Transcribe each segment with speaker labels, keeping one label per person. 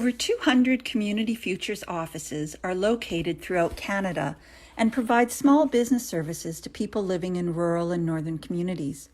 Speaker 1: Over 200 Community Futures offices are located throughout Canada and provide small business services to people living in rural and northern communities.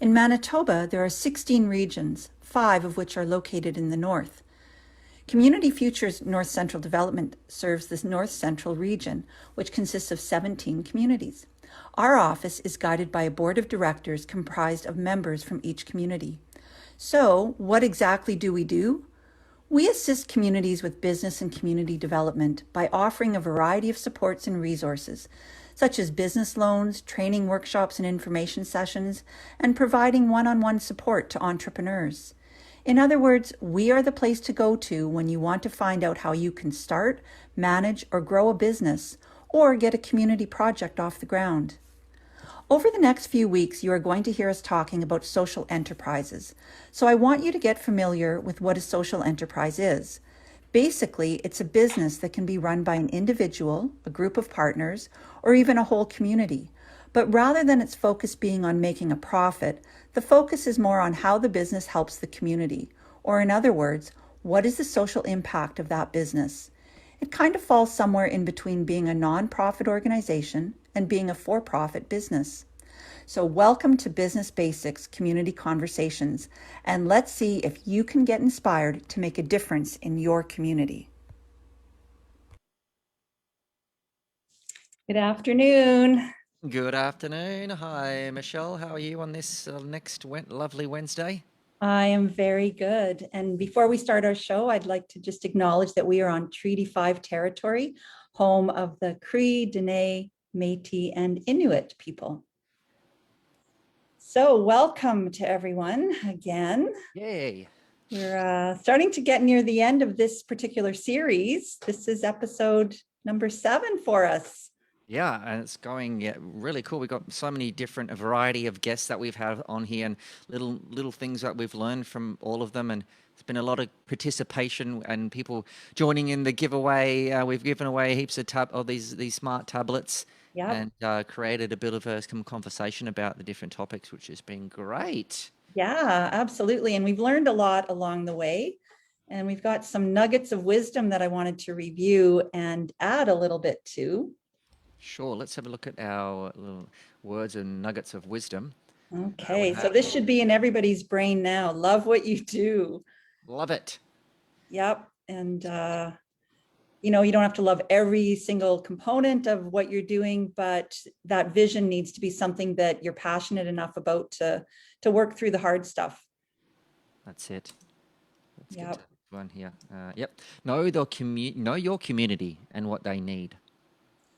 Speaker 1: In Manitoba, there are 16 regions, 5 of which are located in the north. Community Futures North Central Development serves the North Central region, which consists of 17 communities. Our office is guided by a board of directors comprised of members from each community. So, what exactly do we do? We assist communities with business and community development by offering a variety of supports and resources, such as business loans, training workshops and information sessions, and providing one-on-one support to entrepreneurs. In other words, we are the place to go to when you want to find out how you can start, manage, or grow a business, or get a community project off the ground. Over the next few weeks, you are going to hear us talking about social enterprises. So I want you to get familiar with what a social enterprise is. Basically, it's a business that can be run by an individual, a group of partners, or even a whole community. But rather than its focus being on making a profit, the focus is more on how the business helps the community. Or in other words, what is the social impact of that business? It kind of falls somewhere in between being a nonprofit organization and being a for-profit business. So welcome to Business Basics Community Conversations, and let's see if you can get inspired to make a difference in your community. Good afternoon.
Speaker 2: Good afternoon. Hi, Michelle. How are you on this next lovely Wednesday?
Speaker 1: I am very good. And before we start our show, I'd like to just acknowledge that we are on Treaty 5 territory, home of the Cree, Dene, Métis, and Inuit people. So welcome to everyone again.
Speaker 2: Yay.
Speaker 1: We're starting to get near the end of this particular series. This is episode number 7 for us.
Speaker 2: Yeah, and it's going really cool. We've got so many different, a variety of guests that we've had on here, and little things that we've learned from all of them. And there's been a lot of participation and people joining in the giveaway. We've given away heaps of these smart tablets.
Speaker 1: Yep.
Speaker 2: And created a bit of a conversation about the different topics, which has been great.
Speaker 1: Yeah, absolutely. And we've learned a lot along the way. And we've got some nuggets of wisdom that I wanted to review and add a little bit to.
Speaker 2: Sure, let's have a look at our little words and nuggets of wisdom.
Speaker 1: Okay, so this should be in everybody's brain now. Love what you do.
Speaker 2: Love it.
Speaker 1: Yep. And, you don't have to love every single component of what you're doing, but that vision needs to be something that you're passionate enough about to work through the hard stuff.
Speaker 2: That's it. Let's
Speaker 1: Yep.
Speaker 2: get to one here. Yep. Know your community and what they need.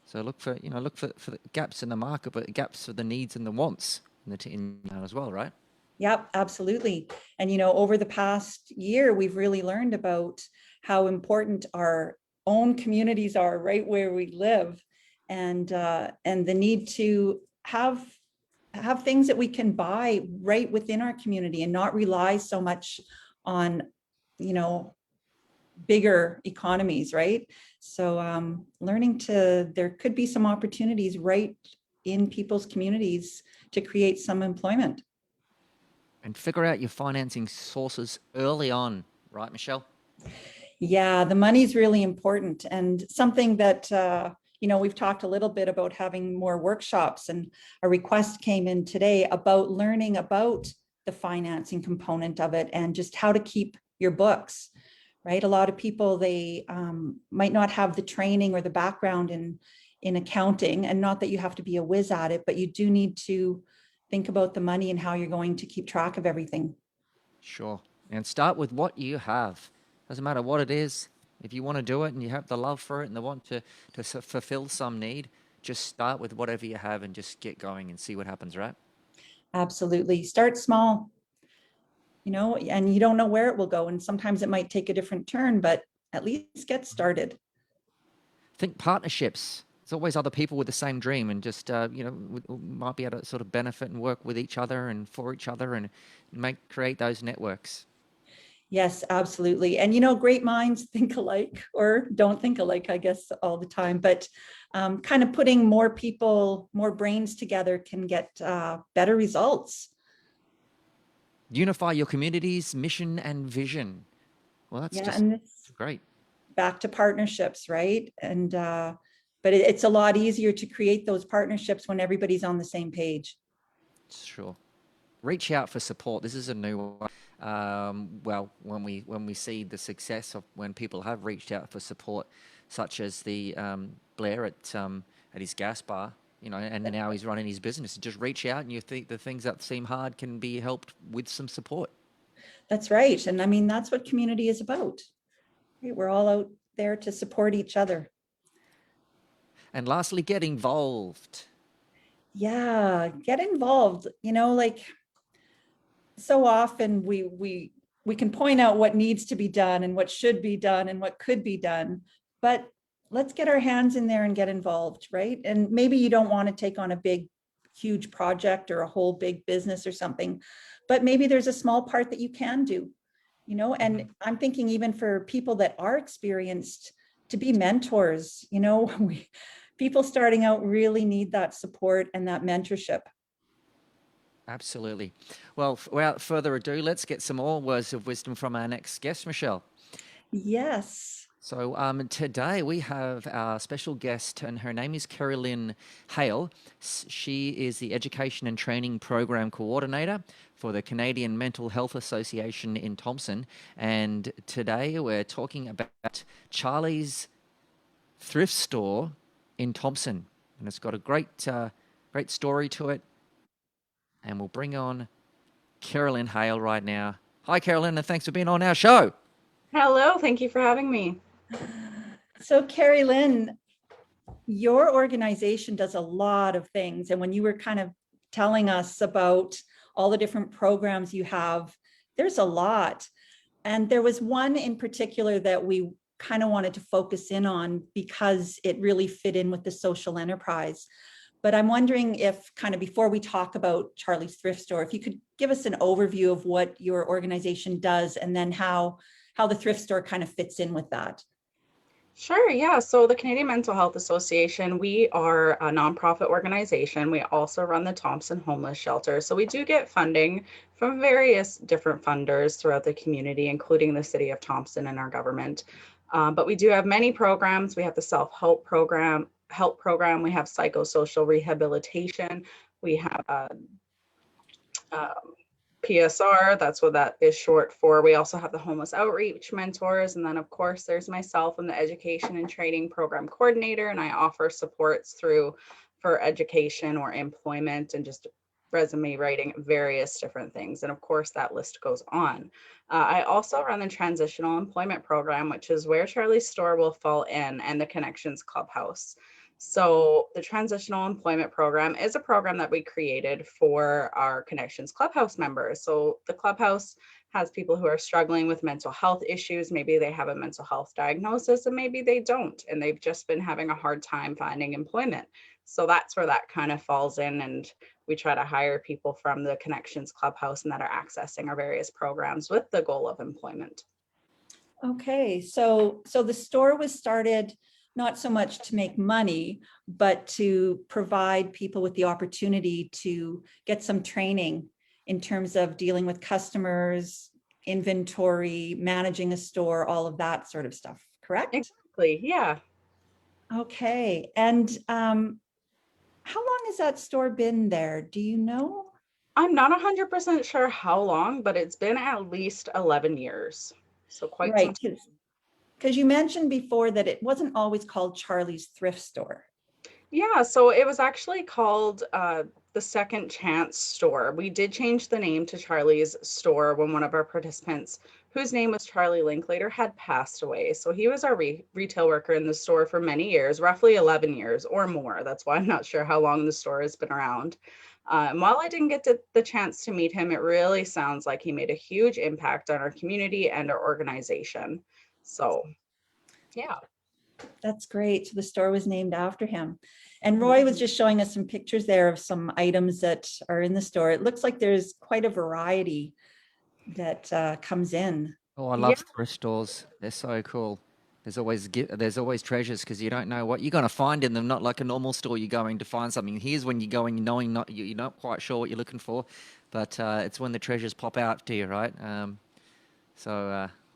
Speaker 2: So look for the gaps in the market, but gaps for the needs and the wants in that as well, right?
Speaker 1: Yep, absolutely. And, over the past year, we've really learned about how important our own communities are right where we live, and the need to have things that we can buy right within our community and not rely so much on, bigger economies, right? So learning there could be some opportunities right in people's communities to create some employment.
Speaker 2: And figure out your financing sources early on, right, Michelle?
Speaker 1: Yeah, the money's really important, and something that, we've talked a little bit about having more workshops, and a request came in today about learning about the financing component of it and just how to keep your books, right? A lot of people, they might not have the training or the background in accounting, and not that you have to be a whiz at it, but you do need to think about the money and how you're going to keep track of everything.
Speaker 2: Sure. And start with what you have. Doesn't matter what it is. If you want to do it and you have the love for it and the want to fulfill some need, just start with whatever you have and just get going and see what happens, right?
Speaker 1: Absolutely. Start small, and you don't know where it will go. And sometimes it might take a different turn, but at least get started.
Speaker 2: Think partnerships. There's always other people with the same dream, and just, might be able to sort of benefit and work with each other and for each other and create those networks.
Speaker 1: Yes, absolutely. And, great minds think alike, or don't think alike, I guess, all the time. But kind of putting more people, more brains together can get better results.
Speaker 2: Unify your community's mission and vision. Well, that's just Great.
Speaker 1: back to partnerships, right? And but it's a lot easier to create those partnerships when everybody's on the same page.
Speaker 2: Sure. Reach out for support. This is a new one. Well, when we see the success of when people have reached out for support, such as the Blair at his gas bar, and now he's running his business. Just reach out, and you think the things that seem hard can be helped with some support.
Speaker 1: That's right. And I mean, that's what community is about. Right? We're all out there to support each other.
Speaker 2: And lastly, get involved.
Speaker 1: Yeah, get involved. Like so often we can point out what needs to be done and what should be done and what could be done, but let's get our hands in there and get involved, right? And maybe you don't want to take on a big huge project or a whole big business or something, but maybe there's a small part that you can do, and I'm thinking even for people that are experienced, to be mentors. People starting out really need that support and that mentorship.
Speaker 2: Absolutely. Well, without further ado, let's get some more words of wisdom from our next guest, Michelle.
Speaker 1: Yes.
Speaker 2: So today we have our special guest, and her name is Carolyn Hale. She is the Education and Training Program Coordinator for the Canadian Mental Health Association in Thompson. And today we're talking about Charlie's thrift store in Thompson, and it's got a great story to it. And we'll bring on Carolyn Hale right now. Hi, Carolyn, and thanks for being on our show.
Speaker 3: Hello, thank you for having me.
Speaker 1: So, Carrie Lynn, your organization does a lot of things. And when you were kind of telling us about all the different programs you have, there's a lot. And there was one in particular that we kind of wanted to focus in on because it really fit in with the social enterprise. But I'm wondering if, kind of before we talk about Charlie's Thrift Store, if you could give us an overview of what your organization does and then how the thrift store kind of fits in with that.
Speaker 3: Sure, yeah. So the Canadian Mental Health Association, we are a nonprofit organization. We also run the Thompson Homeless Shelter. So we do get funding from various different funders throughout the community, including the city of Thompson and our government. But we do have many programs. We have the self-help program, we have psychosocial rehabilitation, we have PSR, that's what that is short for. We also have the homeless outreach mentors. And then of course, there's myself. I'm the education and training program coordinator, and I offer supports for education or employment and just resume writing, various different things. And of course, that list goes on. I also run the Transitional Employment Program, which is where Charlie's Store will fall in, and the Connections Clubhouse. So the Transitional Employment Program is a program that we created for our Connections Clubhouse members. So the Clubhouse has people who are struggling with mental health issues. Maybe they have a mental health diagnosis and maybe they don't, and they've just been having a hard time finding employment. So that's where that kind of falls in, and we try to hire people from the Connections Clubhouse and that are accessing our various programs with the goal of employment.
Speaker 1: Okay, so the store was started not so much to make money, but to provide people with the opportunity to get some training in terms of dealing with customers, inventory, managing a store, all of that sort of stuff, correct?
Speaker 3: Exactly, yeah.
Speaker 1: Okay, and how long has that store been there? Do you know?
Speaker 3: I'm not 100% sure how long, but it's been at least 11 years. So quite some time.
Speaker 1: Because you mentioned before that it wasn't always called Charlie's Thrift Store.
Speaker 3: Yeah, so it was actually called the Second Chance Store. We did change the name to Charlie's Store when one of our participants, whose name was Charlie Linklater, had passed away. So he was our retail worker in the store for many years, roughly 11 years or more. That's why I'm not sure how long the store has been around. And while I didn't get the chance to meet him, it really sounds like he made a huge impact on our community and our organization. So, yeah.
Speaker 1: That's great. So the store was named after him. And Roy was just showing us some pictures there of some items that are in the store. It looks like there's quite a variety that comes in.
Speaker 2: Oh, I love thrift stores. They're so cool. There's always treasures because you don't know what you're going to find in them. Not like a normal store, you're going to find something. Here's when you're going knowing you're not quite sure what you're looking for, but it's when the treasures pop out to you, right?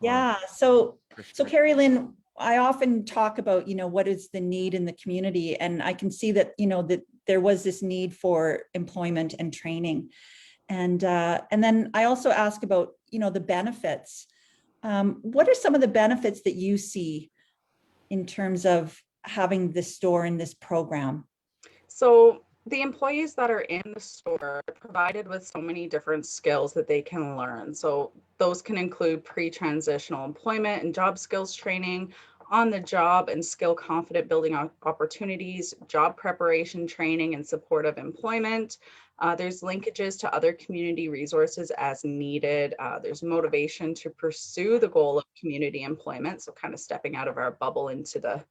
Speaker 1: Yeah. So So Carolyn, I often talk about, what is the need in the community, and I can see that, that there was this need for employment and training. And then I also ask about, the benefits. What are some of the benefits that you see in terms of having this store in this program?
Speaker 3: So the employees that are in the store are provided with so many different skills that they can learn. So those can include pre-transitional employment and job skills training, on the job and skill confident building opportunities, job preparation training and supportive employment. There's linkages to other community resources as needed. There's motivation to pursue the goal of community employment, so kind of stepping out of our bubble into the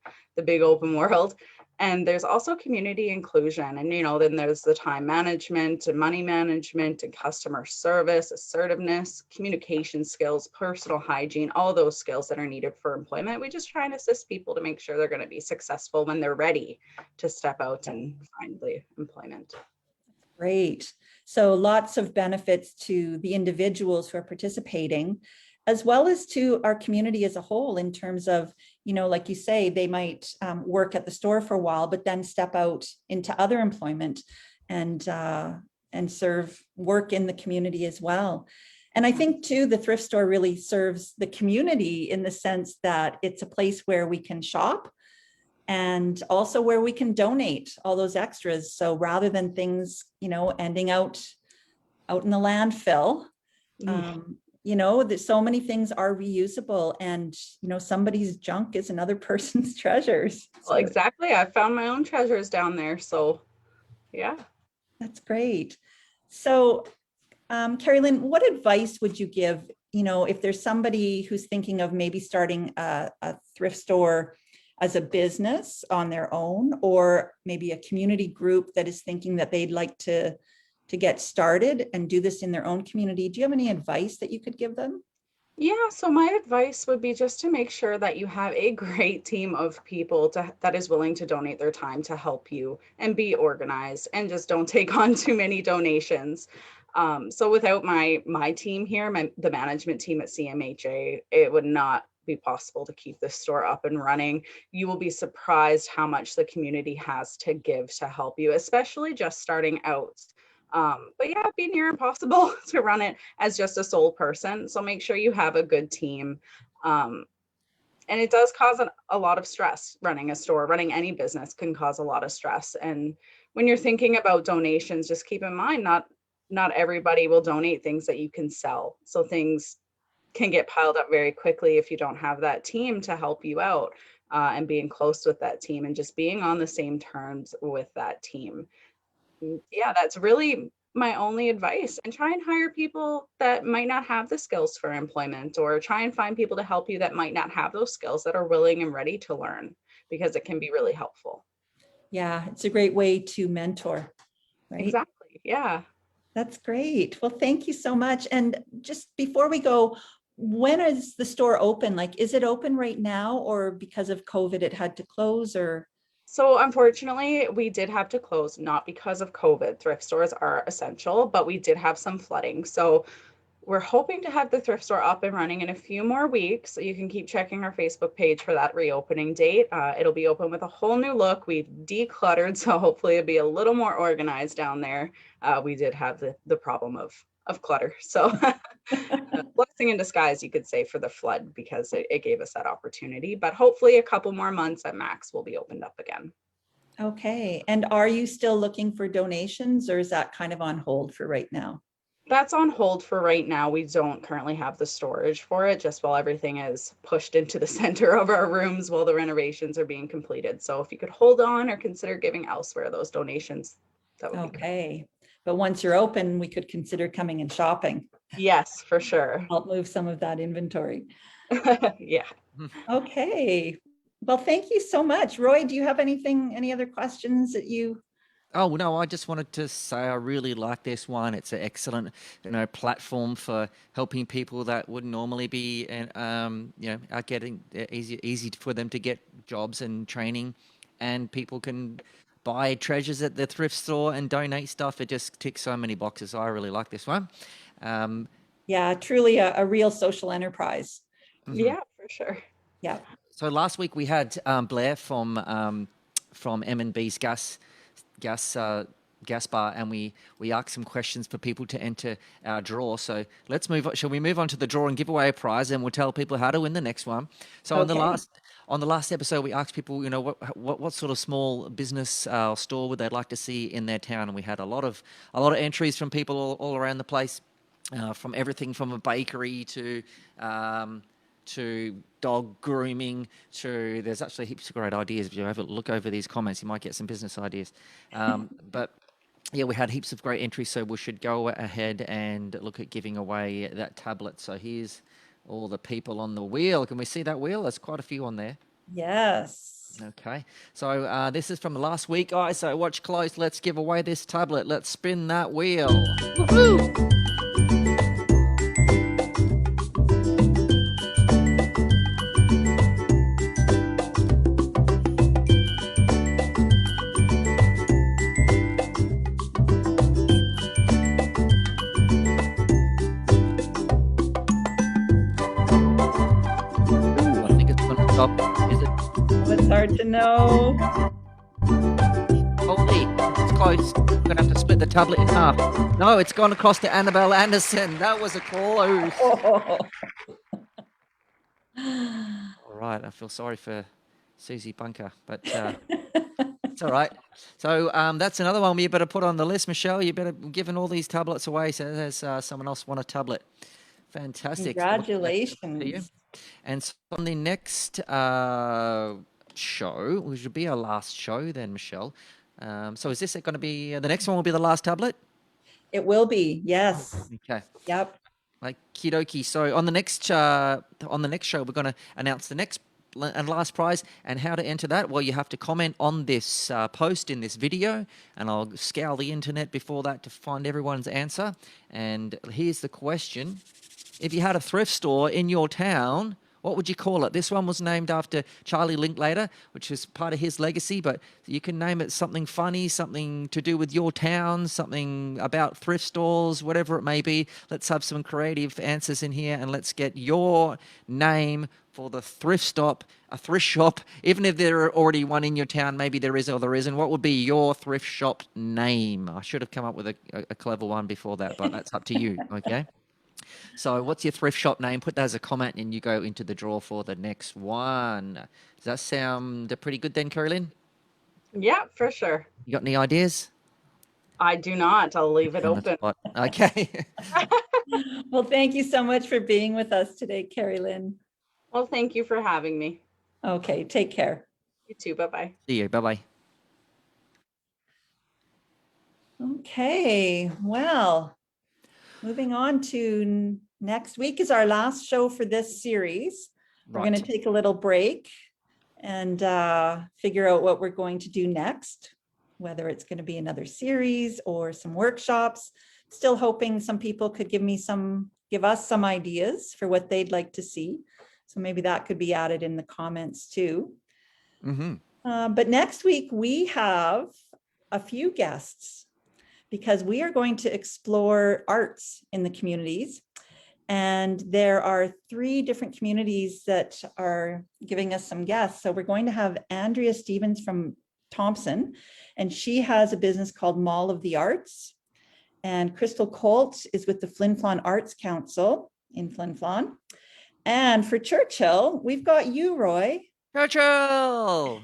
Speaker 3: big open world. And there's also community inclusion. And, then there's the time management and money management and customer service, assertiveness, communication skills, personal hygiene, all those skills that are needed for employment. We just try and assist people to make sure they're going to be successful when they're ready to step out and find the employment.
Speaker 1: Great. So lots of benefits to the individuals who are participating, as well as to our community as a whole, in terms of, like you say, they might work at the store for a while, but then step out into other employment and work in the community as well. And I think too, the thrift store really serves the community in the sense that it's a place where we can shop and also where we can donate all those extras. So rather than things, ending out in the landfill, that so many things are reusable, and, somebody's junk is another person's treasures.
Speaker 3: Well, exactly. I found my own treasures down there. So yeah.
Speaker 1: That's great. So Carolyn, what advice would you give, if there's somebody who's thinking of maybe starting a thrift store as a business on their own, or maybe a community group that is thinking that they'd like to get started and do this in their own community? Do you have any advice that you could give them?
Speaker 3: Yeah, so my advice would be just to make sure that you have a great team of people that is willing to donate their time to help you and be organized, and just don't take on too many donations. So without my team here, the management team at CMHA, it would not be possible to keep this store up and running. You will be surprised how much the community has to give to help you, especially just starting out. But yeah, it'd be near impossible to run it as just a sole person. So make sure you have a good team. And it does cause a lot of stress. Running a store, running any business can cause a lot of stress. And when you're thinking about donations, just keep in mind, not everybody will donate things that you can sell. So things can get piled up very quickly if you don't have that team to help you out, and being close with that team and just being on the same terms with that team. Yeah, that's really my only advice. And try and hire people that might not have the skills for employment, or try and find people to help you that might not have those skills, that are willing and ready to learn, because it can be really helpful.
Speaker 1: Yeah, it's a great way to mentor, right?
Speaker 3: Exactly. Yeah.
Speaker 1: That's great. Well, thank you so much. And just before we go, when is the store open? Like, is it open right now, or because of COVID, it had to close, or?
Speaker 3: So unfortunately, we did have to close, not because of COVID. Thrift stores are essential, but we did have some flooding. So we're hoping to have the thrift store up and running in a few more weeks. So you can keep checking our Facebook page for that reopening date. It'll be open with a whole new look. We've decluttered, so hopefully it'll be a little more organized down there. We did have the problem of clutter. So blessing in disguise, you could say, for the flood, because it gave us that opportunity. But hopefully a couple more months at max will be opened up again.
Speaker 1: Okay. And are you still looking for donations, or is that kind of on hold for right now?
Speaker 3: That's on hold for right now. We don't currently have the storage for it, just while everything is pushed into the center of our rooms while the renovations are being completed. So if you could hold on or consider giving elsewhere those donations, that would be great.
Speaker 1: Okay. But once you're open, we could consider coming and shopping.
Speaker 3: Yes, for sure.
Speaker 1: Help move some of that inventory.
Speaker 3: Yeah.
Speaker 1: Okay. Well, thank you so much. Roy, do you have any other questions that you?
Speaker 2: Oh, no, I just wanted to say I really like this one. It's an excellent, platform for helping people that would normally be, are getting easy for them to get jobs and training, and people can buy treasures at the thrift store and donate stuff. It just ticks so many boxes. I really like this one.
Speaker 1: Yeah, truly a real social enterprise.
Speaker 3: Yeah, for sure.
Speaker 1: Yeah.
Speaker 2: So last week we had Blair from M&B's gas bar, and we asked some questions for people to enter our draw. So let's move on. Shall we move on to the draw and give away a prize, and we'll tell people how to win the next one? So
Speaker 1: Okay.
Speaker 2: on the last episode, we asked people, what sort of small business store would they like to see in their town, and we had a lot of entries from people all around the place, from everything from a bakery to dog grooming, to there's actually heaps of great ideas. If you have a look over these comments, you might get some business ideas. But yeah, we had heaps of great entries, so we should go ahead and look at giving away that tablet. So here's all the people on the wheel. Can we see that wheel? There's quite a few on there.
Speaker 1: Yes.
Speaker 2: Okay, so this is from last week, guys. So watch close. Let's give away this tablet. Let's spin that wheel. Woohoo! Ooh, I think it's gonna stop. Is it?
Speaker 1: Oh, it's hard to know.
Speaker 2: Holy, it's close. I'm gonna have to split the tablet in half. No, it's gone across to Annabelle Anderson. That was a close.
Speaker 1: Oh.
Speaker 2: All right, I feel sorry for Susie Bunker, but it's all right. So that's another one you better put on the list, Michelle. You better be giving all these tablets away. So there's someone else want a tablet. Fantastic. So we'll get that to you.
Speaker 1: Congratulations.
Speaker 2: And so on the next show, which will be our last show then, Michelle. So is this going to be the next one? Will be the last tablet?
Speaker 1: It will be. Yes.
Speaker 2: Okay.
Speaker 1: Yep.
Speaker 2: Like kidoki. So on the next show, we're going to announce the next and last prize, and how to enter that. Well, you have to comment on this post in this video, and I'll scour the internet before that to find everyone's answer. And here's the question: if you had a thrift store in your town, what would you call it? This one was named after Charlie Linklater, which is part of his legacy, but you can name it something funny, something to do with your town, something about thrift stores, whatever it may be. Let's have some creative answers in here, and let's get your name for the thrift shop, even if there are already one in your town. Maybe there is or there isn't. What would be your thrift shop name? I should have come up with a clever one before that, but that's up to you, okay? So what's your thrift shop name? Put that as a comment and you go into the draw for the next one. Does that sound pretty good then, Carolyn?
Speaker 3: Yeah, for sure.
Speaker 2: You got any ideas?
Speaker 3: I do not. I'll leave it open.
Speaker 2: Okay.
Speaker 1: Well, thank you so much for being with us today, Carrie Lynn.
Speaker 3: Well, thank you for having me.
Speaker 1: Okay, take care.
Speaker 3: You too. Bye-bye.
Speaker 2: See you. Bye-bye.
Speaker 1: Okay, well, moving on to next week is our last show for this series. We're going to take a little break and figure out what we're going to do next, whether it's going to be another series or some workshops. Still hoping some people could give us some ideas for what they'd like to see. So maybe that could be added in the comments too.
Speaker 2: Mm-hmm.
Speaker 1: But next week we have a few guests, because we are going to explore arts in the communities. And there are 3 different communities that are giving us some guests. So we're going to have Andrea Stevens from Thompson, and she has a business called Mall of the Arts. And Crystal Colt is with the Flin Flon Arts Council in Flin Flon. And for Churchill, we've got you, Roy.
Speaker 2: Churchill!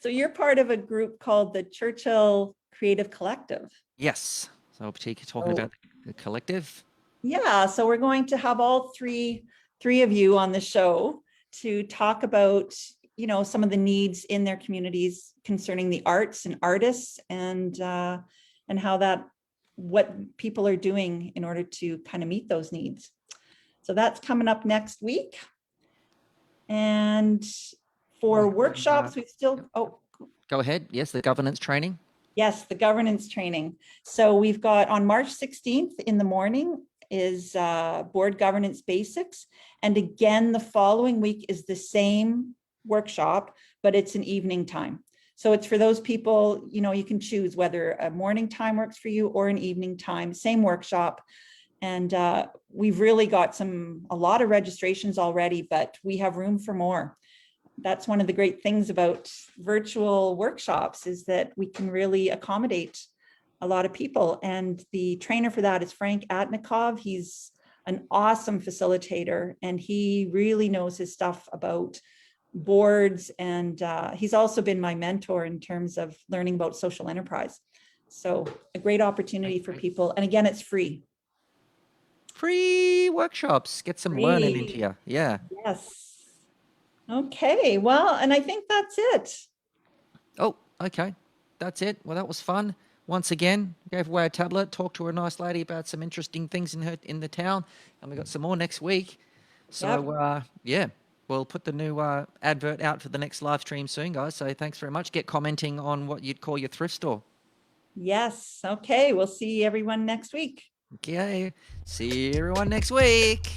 Speaker 1: So you're part of a group called the Churchill Creative Collective.
Speaker 2: Yes. So particularly talking about the collective.
Speaker 1: Yeah, so we're going to have all three of you on the show to talk about, some of the needs in their communities concerning the arts and artists, and what people are doing in order to kind of meet those needs. So that's coming up next week. And for workshops, we still,
Speaker 2: Go ahead. Yes, the governance training.
Speaker 1: Yes, the governance training. So we've got on March 16th in the morning is board governance basics. And again, the following week is the same workshop, but it's an evening time. So it's for those people, you can choose whether a morning time works for you or an evening time, same workshop. And we've really got a lot of registrations already, but we have room for more. That's one of the great things about virtual workshops, is that we can really accommodate a lot of people. And the trainer for that is Frank Atnikov. He's an awesome facilitator, and he really knows his stuff about boards. And he's also been my mentor in terms of learning about social enterprise. So a great opportunity for people. And again, it's free.
Speaker 2: Free workshops. Get some learning into you. Yeah.
Speaker 1: Yes. Okay. Well, and I think that's it.
Speaker 2: Oh, okay. That's it. Well, that was fun. Once again, gave away a tablet, talked to a nice lady about some interesting things in the town, and we got some more next week. So, yeah, we'll put the new advert out for the next live stream soon, guys. So thanks very much. Get commenting on what you'd call your thrift store.
Speaker 1: Yes. Okay. We'll see everyone next week.
Speaker 2: Okay. See everyone next week.